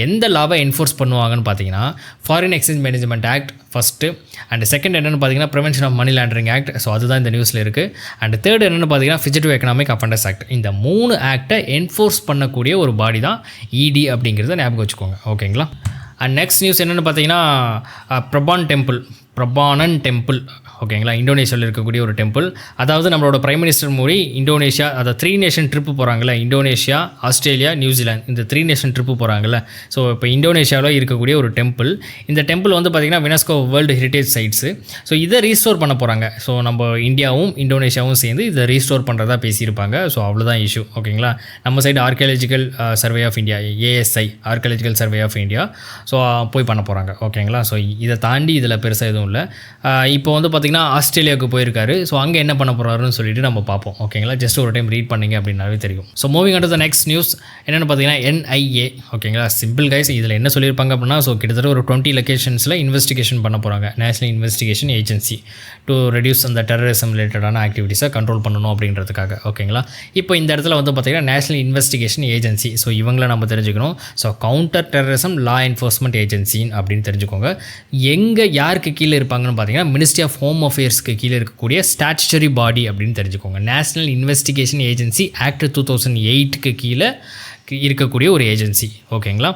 எந்த லாவை என்ஃபோர்ஸ் பண்ணுவாங்கன்னு பார்த்தீங்கன்னா foreign exchange management act first, and second என்னென்னு பார்த்தீங்கன்னா prevention of money laundering act. So அதுதான் இந்த நியூஸில் இருக்குது. அண்ட் தேர்ட் என்னென்னு பார்த்தீங்கன்னா ஃபிஜிட்டிவ் எக்கனாமிக் அஃபெண்டர்ஸ் ஆக்ட். இந்த 3 ஆக்டை என்ஃபோர்ஸ் பண்ணக்கூடிய ஒரு பாடி தான் இடி அப்படிங்கிறத ஞாபகம் வச்சுக்கோங்க. ஓகேங்களா? அண்ட் நெக்ஸ்ட் நியூஸ் என்னென்னு பார்த்தீங்கன்னா பிரபானன் டெம்பிள். ஓகேங்களா? இந்தோனேஷியாவில் இருக்கக்கூடிய ஒரு டெம்பிள். அதாவது நம்மளோட பிரைம் மினிஸ்டர் மோடி இந்தோனேஷியா, அதை 3 நேஷன் ட்ரிப்பு போகிறாங்களே, இந்தோனேஷியா, ஆஸ்திரேலியா, நியூசிலாந்து, இந்த 3 நேஷன் ட்ரிப்பு போகிறாங்கல்ல. ஸோ இப்போ இந்தோனேஷியாவில் இருக்கக்கூடிய ஒரு டெம்பிள். இந்த டெம்பிள் வந்து பார்த்திங்கன்னா யுனெஸ்கோ வேர்ல்டு ஹெரிட்டேஜ் சைட்ஸு. ஸோ இதை ரீஸ்டோர் பண்ண போகிறாங்க. ஸோ நம்ம இந்தியாவும் இந்தோனேஷியாவும் சேர்ந்து இதை ரீஸ்டோர் பண்ணுறதா பேசியிருப்பாங்க. ஸோ அவ்வளோதான் இஷ்யூ. ஓகேங்களா? நம்ம side Archaeological Survey of India, ASI Archaeological Survey of India, so போய் பண்ண போகிறாங்க. ஓகேங்களா? ஸோ இதை தாண்டி இதில் பெருசாக எதுவும் இல்லை. இப்போ வந்து பார்த்தீங்கன்னா ஆஸ்திரேலியாவுக்கு போயிருக்காரு. ஸோ அங்கே என்ன பண்ண போகிறாருன்னு சொல்லிட்டு நம்ம பார்ப்போம். ஓகேங்களா, ஜஸ்ட் ஒரு டைம் ரீட் பண்ணிங்க அப்படின்னாவே தெரியும். So moving on to the next news என்னென்னு பார்த்தீங்கன்னா NIA. ஓகேங்களா, சிம்பிள் கைஸ். இதில் என்ன சொல்லியிருப்பாங்க அப்படின்னா, ஸோ கிட்டத்தட்ட ஒரு 20 லொகேஷன்ஸில் இன்வெஸ்டிகேஷன் பண்ண போகிறாங்க. National investigation agency to reduce அந்த டெரரிசம் ரிலேட்டடான ஆக்டிவிட்டீஸை கண்ட்ரோல் பண்ணணும் அப்படின்றதுக்காக. ஓகேங்களா, இப்போ இந்த இடத்துல வந்து பார்த்தீங்கன்னா நேஷனல் இன்வெஸ்டிகேஷன் ஏஜென்சி. ஸோ இவங்களை நம்ம தெரிஞ்சுக்கணும். So counter terrorism law enforcement agency அப்படின்னு தெரிஞ்சுக்கோங்க. எங்கே யாருக்கு கீழே இருப்பாங்கன்னு பார்த்தீங்கன்னா மினிஸ்ட்ரி ஆஃப் ஹோம் அஃபேர்ஸ்க்கு கீழே இருக்கக்கூடிய ஸ்டாச்சுட்டரி பாடி அப்படின்னு தெரிஞ்சுக்கோங்க. நேஷனல் இன்வெஸ்டிகேஷன் ஏஜென்சி ஆக்ட் 2008க்கு கீழே இருக்கக்கூடிய ஒரு ஏஜென்சி. ஓகேங்களா,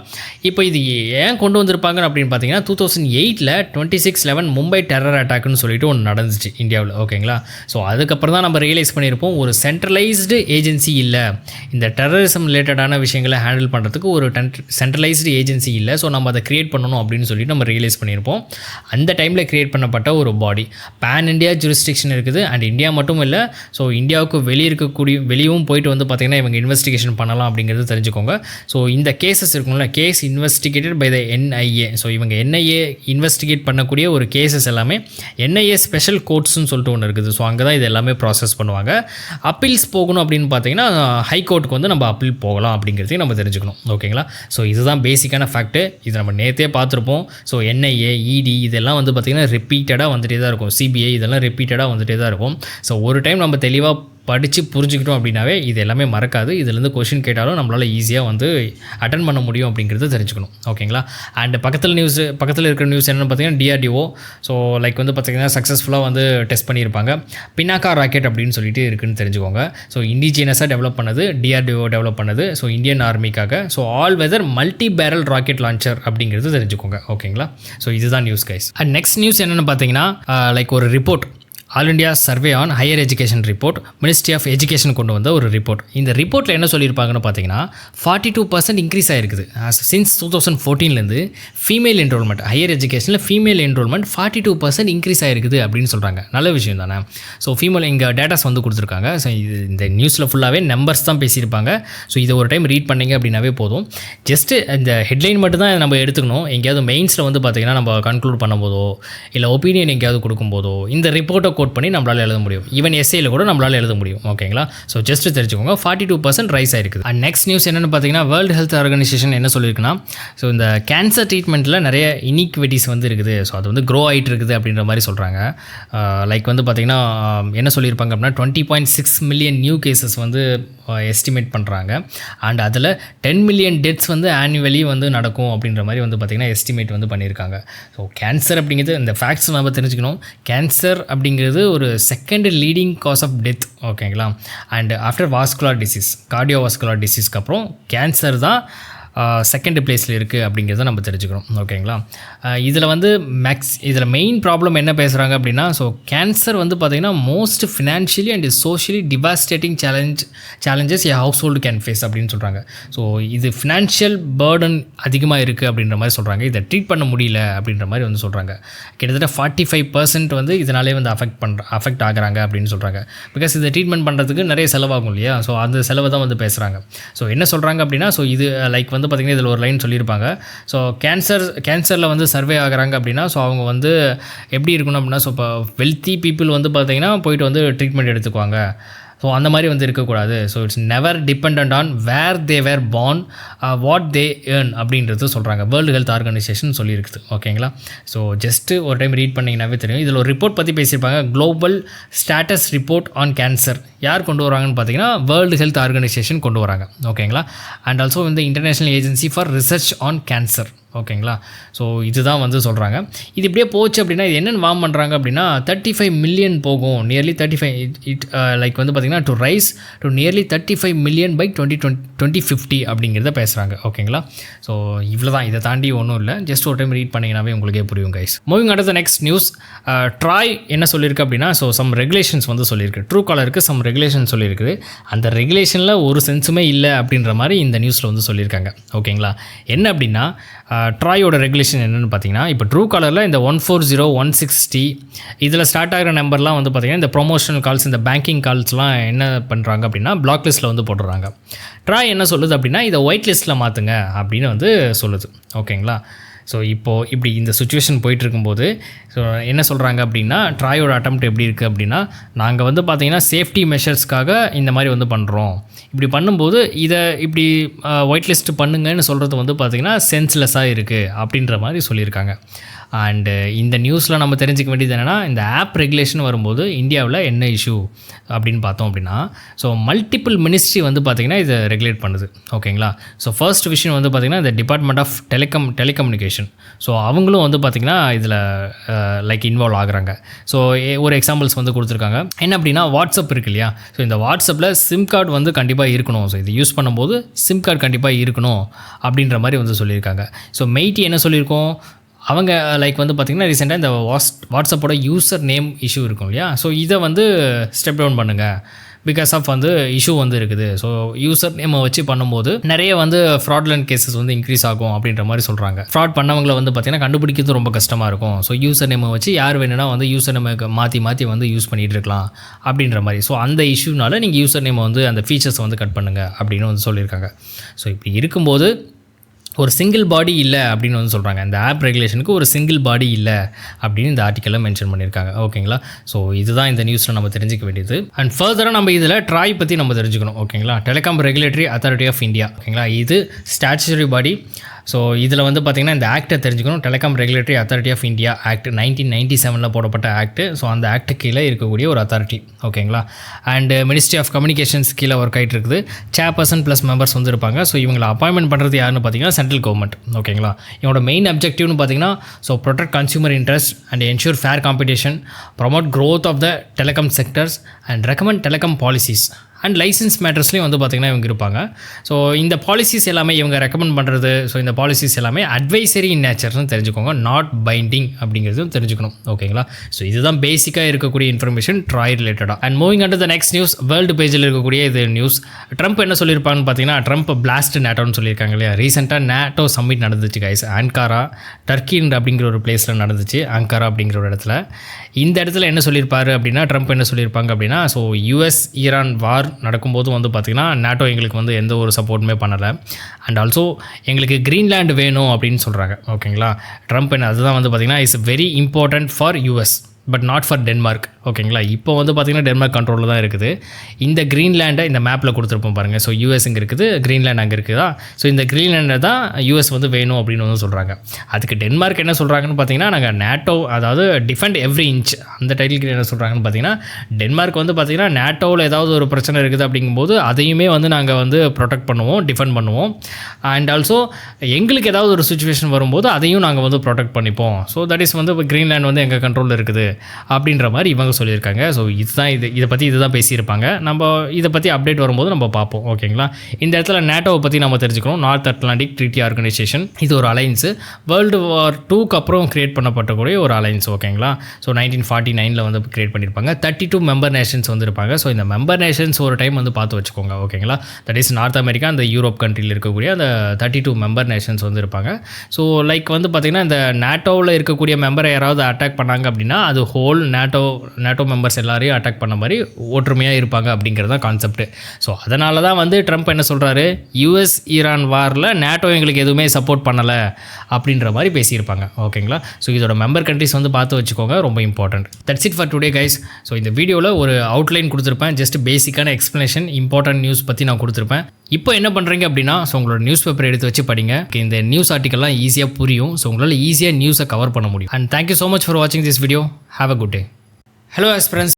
இப்போ இது ஏன் கொண்டு வந்திருப்பாங்க அப்படின்னு பார்த்தீங்கன்னா 2008 26/11 மும்பை டெரர் அட்டாக்னு சொல்லிட்டு ஒன்று நடந்துச்சு இந்தியாவில். ஓகேங்களா, ஸோ அதுக்கப்புறம் தான் நம்ம ரியலைஸ் பண்ணியிருப்போம் ஒரு சென்ட்ரலைஸ்டு ஏஜென்சி இல்லை, இந்த டெரரிசம் ரிலேட்டடான விஷயங்களை ஹேண்டில் பண்ணுறதுக்கு ஒரு சென்ட்ரலைஸ்டு ஏஜென்சி இல்லை. ஸோ நம்ம அதை க்ரியேட் பண்ணணும் அப்படின்னு சொல்லிட்டு நம்ம ரியலைஸ் பண்ணியிருப்போம். அந்த டைமில் க்ரியேட் பண்ணப்பட்ட ஒரு பாடி. பேன் இண்டியா ஜூரிஸ்டிக்ஷன் இருக்குது. அண்ட் இந்தியா மட்டும் இல்லை, ஸோ இந்தியாவுக்கு வெளியும் போயிட்டு வந்து பார்த்திங்கன்னா இவங்க இன்வெஸ்டிகேஷன் பண்ணலாம் அப்படிங்கிறது தெரிஞ்சுக்கோங்க. ஸோ இந்த கேசஸ் இருக்கும்ல, case investigated by the NIA. So இவங்க NIA இன்வெஸ்டிகேட் பண்ணக்கூடிய ஒரு கேசஸ் எல்லாமே NIA ஸ்பெஷல் கோர்ட்ஸ்னு சொல்லிட்டு ஒன்று இருக்குது. ஸோ அங்கே தான் இது எல்லாமே ப்ராசஸ் பண்ணுவாங்க. அப்பீல்ஸ் போகணும் அப்படின்னு பார்த்தீங்கன்னா ஹைகோர்ட்டுக்கு வந்து நம்ம அப்பீல் போகலாம் அப்படிங்கிறதையும் நம்ம தெரிஞ்சுக்கணும். ஓகேங்களா, ஸோ இதுதான் பேசிக்கான ஃபேக்ட்டு. இது நம்ம நேற்றே பார்த்துருப்போம். ஸோ NIA ED இதெல்லாம் வந்து பார்த்திங்கன்னா ரிப்பீட்டடாக வந்துகிட்டே தான் இருக்கும். CBI இதெல்லாம் ரிப்பீட்டடாக வந்துகிட்டே தான் இருக்கும். ஸோ ஒரு டைம் நம்ம தெளிவாக படித்து புரிஞ்சுக்கிட்டோம் அப்படின்னாவே இது எல்லாமே மறக்காது. இதுலேருந்து கொஷின் கேட்டாலும் நம்மளால் ஈஸியாக வந்து அட்டன் பண்ண முடியும் அப்படிங்கிறது தெரிஞ்சுக்கணும். ஓகேங்களா, அண்ட் பக்கத்தில் இருக்கிற நியூஸ் என்னென்னு பார்த்தீங்கன்னா DRDO. ஸோ லைக் வந்து பார்த்திங்கன்னா சக்ஸஸ்ஃபுல்லாக வந்து டெஸ்ட் பண்ணியிருப்பாங்க. பினாக்கா ராக்கெட் அப்படின்னு சொல்லிட்டு இருக்குன்னு தெரிஞ்சுக்கோங்க. ஸோ இண்டிஜினஸாக டெவலப் பண்ணது DRDO டெவலப் பண்ணது. ஸோ இந்தியன் ஆர்மிக்காக. So all weather multi barrel rocket launcher அப்படிங்கிறது தெரிஞ்சுக்கோங்க. ஓகேங்களா, ஸோ இதுதான் news guys. And next news என்னென்னு பார்த்தீங்கன்னா லைக் ஒரு report, all India survey on higher education report, ministry of education கொண்டு வந்த ஒரு ரிப்போர்ட். இந்த ரிப்போர்ட்டில் என்ன சொல்லியிருப்பாங்கன்னு பார்த்தீங்கன்னா 42% இன்க்ரீஸ் ஆகிருக்குது. சின்ஸ் 2014 ஃபீமேல் என்ரோல்மெண்ட், ஹையர் எஜுகேஷனில் ஃபீமேல் என்ரோல்மெண்ட் 42% இன்க்ரீஸ் ஆகிருக்குது அப்படின்னு சொல்கிறாங்க. நல்ல விஷயம் தானே. ஸோ ஃபீமேல் இங்கே டேட்டாஸ் வந்து கொடுத்துருக்காங்க. ஸோ இது இந்த நியூஸில் ஃபுல்லாகவே நம்பர்ஸ் தான் பேசியிருப்பாங்க. ஸோ இதை ஒரு டைம் ரீட் பண்ணிங்க அப்படின்னாவே போதும். ஜஸ்ட்டு இந்த ஹெட்லைன் மட்டும் தான் நம்ம எடுத்துக்கணும். எங்கேயாவது மெயின்ஸில் வந்து பார்த்திங்கன்னா நம்ம கன்க்ளூட் பண்ணும்போதோ இல்லை ஒப்பீனியன் எங்கேயாவது கொடுக்கும்போதோ இந்த ரிப்போர்ட்டை கோட் பண்ணி நம்மளால் எழுத முடியும். ஈவன் எஸ்ஏயில் கூட நம்மளால் எழுத முடியும். ஓகேங்களா, ஸோ ஜஸ்ட் தெரிஞ்சுக்கோங்க 42% ரைஸ் ஆகிருக்குது. அண்ட் நெக்ஸ்ட் நியூஸ் என்னென்னு பார்த்தீங்கன்னா வேர்ல்டு ஹெல்த் ஆர்கனைசேஷன் என்ன சொல்லியிருக்குன்னா, ஸோ இந்த கேன்சர் ட்ரீட்மெண்ட்டில் நிறைய இனிக்விட்டிஸ் வந்து இருக்குது. ஸோ அது வந்து க்ரோ ஆகிட்டு இருக்குது அப்படின்ற மாதிரி சொல்கிறாங்க. லைக் வந்து பார்த்திங்கன்னா என்ன சொல்லியிருப்பாங்க அப்படின்னா 20.6 மில்லியன் நியூ கேசஸ் வந்து எஸ்டிமேட் பண்ணுறாங்க. அண்ட் அதில் 10 மில்லியன் டெத்ஸ் வந்து ஆனுவலி வந்து நடக்கும் அப்படின்ற மாதிரி வந்து பார்த்திங்கன்னா எஸ்டிமேட் வந்து பண்ணியிருக்காங்க. ஸோ கேன்சர் அப்படிங்கிறது இந்த ஃபேக்ட்ஸ் நம்ம தெரிஞ்சுக்கணும். கேன்சர் அப்படிங்கிறது ஒரு second leading cause of death. ஓகேங்களா, and after vascular disease, cardiovascular டிசீஸ்க்கு அப்புறம் கேன்சர் தான் செகண்ட் பிளேஸில் இருக்குது அப்படிங்கிறத நம்ம தெரிஞ்சுக்கணும். ஓகேங்களா, இதில் மெயின் ப்ராப்ளம் என்ன பேசுகிறாங்க அப்படின்னா, ஸோ கேன்சர் வந்து பார்த்திங்கன்னா most financially and socially devastating challenges a household can face அப்படின்னு சொல்கிறாங்க. ஸோ இது ஃபினான்ஷியல் பேர்டன் அதிகமாக இருக்குது அப்படின்ற மாதிரி சொல்கிறாங்க. இதை ட்ரீட் பண்ண முடியல அப்படின்ற மாதிரி வந்து சொல்கிறாங்க. கிட்டத்தட்ட 45% வந்து இதனாலே வந்து அஃபெக்ட் ஆகுறாங்க அப்படின்னு சொல்கிறாங்க. பிகாஸ் இதை ட்ரீட்மெண்ட் பண்ணுறதுக்கு நிறைய செலவாகும் இல்லையா. ஸோ அந்த செலவை தான் வந்து பேசுகிறாங்க. ஸோ என்ன சொல்கிறாங்க அப்படின்னா, ஸோ இது லைக் வந்து பார்த்திங்கன்னா இதில் ஒரு லைன் சொல்லியிருப்பாங்க. ஸோ கேன்சரில் வந்து சர்வே ஆகிறாங்க அப்படின்னா, ஸோ அவங்க வந்து எப்படி இருக்கணும் அப்படின்னா, ஸோ இப்போ வெல்த்தி பீப்புள் வந்து பார்த்திங்கன்னா போயிட்டு வந்து ட்ரீட்மெண்ட் எடுத்துக்குவாங்க. ஸோ அந்த மாதிரி வந்து இருக்கக்கூடாது. So it's never depend on where they were born what they earn அப்படின்றது சொல்கிறாங்க. வேர்ல்டு ஹெல்த் ஆர்கனைசேஷன் சொல்லியிருக்குது. ஓகேங்களா, ஸோ ஜஸ்ட்டு ஒரு டைம் ரீட் பண்ணிங்கன்னாவே தெரியும். இதில் ஒரு ரிப்போர்ட் பற்றி பேசியிருப்பாங்க. Global status report on cancer யார் கொண்டு வராங்கன்னு பார்த்தீங்கன்னா வேர்ல்டு ஹெல்த் ஆர்கனைசேஷன் கொண்டு வராங்க. ஓகேங்களா, அண்ட் ஆல்சோ இந்த international agency for research on cancer. ஓகேங்களா, ஸோ இதுதான் வந்து சொல்கிறாங்க. இது இப்படியே போச்சு அப்படின்னா இது என்னென்னு வார்ம் பண்ணுறாங்க அப்படின்னா 35 மில்லியன் போகும். நியர்லி 35 லைக் வந்து பார்த்திங்கன்னா to rise to nearly 35 million by 2050 அப்படிங்கிறத பேசுகிறாங்க. ஓகேங்களா, ஸோ இவ்வளோ தான். இதை தாண்டி ஒன்றும் இல்லை. ஜஸ்ட் ஒரு டைம் ரீட் பண்ணிங்கனாவே உங்களுக்கே புரியும் guys. Moving on to the next news. TRAI என்ன சொல்லியிருக்கு அப்படின்னா, ஸோ சம் ரெகுலேஷன்ஸ் வந்து சொல்லியிருக்கு. ட்ரூ காலருக்கு சம் ரெகுலேஷன் சொல்லியிருக்குது. அந்த ரெகுலேஷனில் ஒரு சென்ஸுமே இல்லை அப்படின்ற மாதிரி இந்த நியூஸில் வந்து சொல்லியிருக்காங்க. ஓகேங்களா, என்ன அப்படின்னா ட்ராயோட ரெகுலேஷன் என்னென்னு பார்த்தீங்கன்னா, இப்போ ட்ரூ காலரில் இந்த 140 160 இதில் ஸ்டார்ட் ஆகிற நம்பர்லாம் வந்து பார்த்திங்கன்னா இந்த ப்ரொமோஷனல் கால்ஸ், இந்த பேங்கிங் கால்ஸ்லாம் என்ன பண்ணுறாங்க அப்படின்னா பிளாக் லிஸ்ட்டில் வந்து போட்டுடுறாங்க. ட்ராய் என்ன சொல்லுது அப்படின்னா இதை ஒயிட் லிஸ்ட்டில் மாற்றுங்க அப்படின்னு வந்து சொல்லுது. ஓகேங்களா, ஸோ இப்போது இப்படி இந்த சுச்சுவேஷன் போயிட்டுருக்கும்போது ஸோ என்ன சொல்கிறாங்க அப்படின்னா ட்ராயோட அட்டெம்ப்ட் எப்படி இருக்குது அப்படின்னா நாங்கள் வந்து பார்த்திங்கன்னா சேஃப்டி மெஷர்ஸ்க்காக இந்த மாதிரி வந்து பண்ணுறோம். இப்படி பண்ணும்போது இதை இப்படி ஒயிட் லிஸ்ட் பண்ணுங்கன்னு சொல்கிறது வந்து பார்த்திங்கன்னா சென்ஸ்லெஸ்ஸாக இருக்குது அப்படின்ற மாதிரி சொல்லியிருக்காங்க. அண்டு இந்த நியூஸில் நம்ம தெரிஞ்சிக்க வேண்டியது என்னென்னா இந்த ஆப் ரெகுலேஷன் வரும்போது இந்தியாவில் என்ன இஷ்யூ அப்படின்னு பார்த்தோம் அப்படின்னா ஸோ மல்டிபிள் மினிஸ்ட்ரி வந்து பார்த்திங்கன்னா இதை ரெகுலேட் பண்ணுது. ஓகேங்களா. ஸோ ஃபர்ஸ்ட் விஷயம் வந்து பார்த்திங்கன்னா இந்த டிபார்ட்மெண்ட் ஆஃப் டெலிகம்யூனிகேஷன். ஸோ அவங்களும் வந்து பார்த்திங்கன்னா இதில் லைக் இன்வால்வ் ஆகுறாங்க. ஸோ ஒரு எக்ஸாம்பிள்ஸ் வந்து கொடுத்துருக்காங்க. என்ன அப்படின்னா வாட்ஸ்அப் இருக்கு இல்லையா. ஸோ இந்த வாட்ஸ்அப்பில் சிம் கார்டு வந்து கண்டிப்பாக இருக்கணும். ஸோ இது யூஸ் பண்ணும்போது சிம் கார்டு கண்டிப்பாக இருக்கணும் அப்படின்ற மாதிரி வந்து சொல்லியிருக்காங்க. ஸோ மெய்ட்டி என்ன சொல்லியிருக்கோம், அவங்க லைக் வந்து பார்த்திங்கன்னா ரீசெண்டாக இந்த வாட்ஸ்அப்போட யூசர் நேம் இஷ்யூ இருக்கும் இல்லையா. ஸோ இதை வந்து ஸ்டெப் டவுன் பண்ணுங்கள் பிகாஸ் ஆஃப் வந்து இஷ்யூ வந்து இருக்குது. ஸோ யூசர் நேமை வச்சு பண்ணும்போது நிறைய வந்து ஃப்ராட்லண்ட் கேசஸ் வந்து இன்க்ரீஸ் ஆகும் அப்படின்ற மாதிரி சொல்கிறாங்க. ஃப்ராட் பண்ணவங்களை வந்து பார்த்திங்கன்னா கண்டுபிடிக்கிறது ரொம்ப கஷ்டமாக இருக்கும். ஸோ யூசர் நேமை வச்சு யார் வேணும்னா வந்து யூசர் நேமை மாற்றி வந்து யூஸ் பண்ணிகிட்டு இருக்கலாம் அப்படின்ற மாதிரி. ஸோ அந்த இஷ்யூனால நீங்கள் யூசர் நேமை வந்து அந்த ஃபீச்சர்ஸை வந்து கட் பண்ணுங்கள் அப்படின்னு வந்து சொல்லியிருக்காங்க. ஸோ இப்படி இருக்கும்போது ஒரு சிங்கிள் பாடி இல்லை அப்படின்னு வந்து சொல்கிறாங்க. இந்த ஆப் ரெகுலேஷனுக்கு ஒரு சிங்கிள் பாடி இல்லை அப்படின்னு இந்த ஆர்டிக்கலில் மென்ஷன் பண்ணியிருக்காங்க. ஓகேங்களா. ஸோ இதுதான் இந்த நியூஸில் நம்ம தெரிஞ்சிக்க வேண்டியது. அண்ட் ஃபர்தராக நம்ம இதில் ட்ராய் பற்றி நம்ம தெரிஞ்சுக்கணும். ஓகேங்களா. Telecom Regulatory Authority of India. ஓகேங்களா. இது ஸ்டாச்சுட்டரி பாடி. ஸோ இதில் வந்து பார்த்திங்கன்னா இந்த ஆக்டை தெரிஞ்சுக்கணும். Telecom Regulatory Authority of India act 1997 போடப்பட்ட ஆக்ட். ஸோ அந்த ஆக்ட் கீழே இருக்கக்கூடிய ஒரு அத்தாரிட்டி. ஓகேங்களா. அண்டு மினிஸ்ட்ரி ஆஃப் கம்யூனிகேஷன்ஸ் கீழே ஒர்க் ஆகிட்டு இருக்குது. சேர்பர்சன் ப்ளஸ் மெம்பர்ஸ் வந்து இருப்பாங்க. ஸோ இவங்களை அப்பாயின்மெண்ட் பண்ணுறது யாருன்னு பார்த்தீங்கன்னா சென்ட்ரல் கவர்மெண்ட். ஓகேங்களா. இவங்களோட மெயின் அப்ஜெக்டிவ்னு பார்த்தீங்கன்னா so protect consumer interest and ensure fair competition, promote growth of the telecom sectors and recommend telecom policies and licence மேட்டர்ஸ்லேயும் வந்து பார்த்திங்கன்னா இவங்க இருப்பாங்க. ஸோ இந்த பாலிசிஸ் எல்லாமே இவங்க ரெக்கமெண்ட் பண்ணுறது. ஸோ இந்த பாலிசிஸ் எல்லாமே அட்வைசரி இன் நேச்சர்னு தெரிஞ்சுக்கோங்க, நாட் பைண்டிங் அப்படிங்கிறதும் தெரிஞ்சுக்கணும். ஓகேங்களா. ஸோ இதுதான் பேசிக்காக இருக்கக்கூடிய இன்ஃபர்மேஷன் ட்ராய் ரிலேட்டடாக. And moving and the next news, world பேஜில் இருக்கக்கூடிய இது நியூஸ். ட்ரம்ப் என்ன சொல்லியிருப்பாங்கன்னு பார்த்தீங்கன்னா ட்ரம்ப் பிளாஸ்ட் நேட்டோன்னு சொல்லியிருக்காங்க இல்லையா. ரீசெண்டாக நேட்டோ சம்மிட் நடந்துச்சு கைஸ். ஆங்காரா டர்க்கி அப்படிங்கிற ஒரு பிளேஸில் நடந்துச்சு. ஆங்காரா அப்படிங்கிற ஒரு இடத்துல. இந்த இடத்துல என்ன சொல்லியிருப்பாரு அப்படின்னா ட்ரம்ப் என்ன சொல்லியிருப்பாங்க அப்படின்னா ஸோ யூஎஸ் ஈரான் வார் நடக்கும்போது வந்து பார்த்திங்கன்னா நேட்டோ எங்களுக்கு வந்து எந்த ஒரு சப்போர்ட்டுமே பண்ணலை. அண்ட் ஆல்சோ எங்களுக்கு கிரீன்லேண்ட் வேணும் அப்படின்னு சொல்கிறாங்க. ஓகேங்களா. ட்ரம்ப் என்ன அதுதான் வந்து பார்த்திங்கன்னா is very important for US but not for Denmark. ஓகேங்களா. இப்போ வந்து பார்த்திங்கன்னா டென்மார்க் கண்ட்ரோலில் தான் இருக்குது. இந்த கிரீன்லேண்டை இந்த மேப்பில் கொடுத்துருப்போம் பாருங்கள். ஸோ யூஎஸ் இங்கே இருக்குது, கிரீன்லேண்ட் அங்கே இருக்குதா. ஸோ இந்த கிரீன்லேண்டை தான் யூஎஸ் வந்து வேணும் அப்படின்னு வந்து சொல்கிறாங்க. அதுக்கு டென்மார்க் என்ன சொல்கிறாங்கன்னு பார்த்தீங்கன்னா நாங்கள் நேட்டோ அதாவது டிஃபெண்ட் எவ்ரி இன்ச் அந்த டைட்டிலுக்கு என்ன சொல்கிறாங்கன்னு பார்த்தீங்கன்னா டென்மார்க் வந்து பார்த்திங்கன்னா நேட்டோவில் ஏதாவது ஒரு பிரச்சனை இருக்குது அப்படிங்கும்போது அதையுமே வந்து நாங்கள் வந்து ப்ரொடெக்ட் பண்ணுவோம், டிஃபெண்ட் பண்ணுவோம். அண்ட் ஆல்சோ எங்களுக்கு ஏதாவது ஒரு சுச்சுவேஷன் வரும்போது அதையும் நாங்கள் வந்து ப்ரொடெக்ட் பண்ணிப்போம். ஸோ தட் இஸ் வந்து கிரீன்லேண்ட் வந்து எங்கள் கண்ட்ரோலில் இருக்குது அப்படின்ற மாதிரி இவங்க சொல்லியிருக்காங்க. ஸோ இதுதான் இதை பற்றி இதுதான் பேசியிருப்பாங்க. நம்ம இதை பற்றி அப்டேட் வரும்போது நம்ம பார்ப்போம். ஓகேங்களா. இந்த இடத்துல நேட்டோவை பற்றி நம்ம தெரிஞ்சுக்கணும். North Atlantic treaty organisation. இது ஒரு அலைன்ஸு. வேர்ல்டு வார் 2க்கு அப்புறம் கிரியேட் பண்ணப்பட்டக்கூடிய ஒரு அலைன்ஸ். ஓகேங்களா. ஸோ 1949 வந்து கிரியேட் பண்ணியிருப்பாங்க. 32 மெம்பர் நேஷன்ஸ் வந்து இருப்பாங்க. ஸோ இந்த மெம்பர் நேஷன்ஸ் ஒரு டைம் வந்து பார்த்து வச்சுக்கோங்க. ஓகேங்களா. தட் இஸ் நார்த் அமெரிக்கா அந்த யூரோப் கண்ட்ரியில் இருக்கக்கூடிய அந்த 32 மெம்பர் நேஷன்ஸ் வந்து இருப்பாங்க. ஸோ லைக் வந்து பார்த்திங்கன்னா இந்த நேட்டோவில் இருக்கக்கூடிய மெம்பரை யாராவது அட்டாக் பண்ணாங்க அப்படின்னா அது ஹோல் நேட்டோ மெம்பர்ஸ் எல்லாரையும் அட்டாக் பண்ண மாதிரி ஒற்றுமையாக இருப்பாங்க அப்படிங்கிறது தான் கான்செப்ட். ஸோ அதனால தான் வந்து ட்ரம்ப் என்ன சொல்கிறாரு, யூஎஸ் ஈரான் வாரில் நேட்டோ எங்களுக்கு எதுவுமே சப்போர்ட் பண்ணலை அப்படின்ற மாதிரி பேசியிருப்பாங்க. ஓகேங்களா. ஸோ இதோட மெம்பர் கண்ட்ரிஸ் வந்து பார்த்து வச்சுக்கோங்க, ரொம்ப important. That's it for today guys. So இந்த வீடியோவில் ஒரு அவுட்லைன் கொடுத்துருப்பேன், ஜஸ்ட் பேசிக்கான எக்ஸ்ப்ளனேஷன், இம்பார்ட்டன்ட் நியூஸ் பற்றி நான் கொடுத்துருப்பேன். இப்போ என்ன பண்ணுறீங்க அப்படின்னா ஸோ உங்களோட நியூஸ் பேப்பர் எடுத்து வச்சு படிங்க. இந்த நியூஸ் ஆர்டிக்கல்லாம் ஈஸியாக புரியும். ஸோ உங்களால் ஈஸியாக நியூஸை கவர் பண்ண முடியும். And thank you so much for வாட்சிங் this video. Have a good day. Hello aspirants.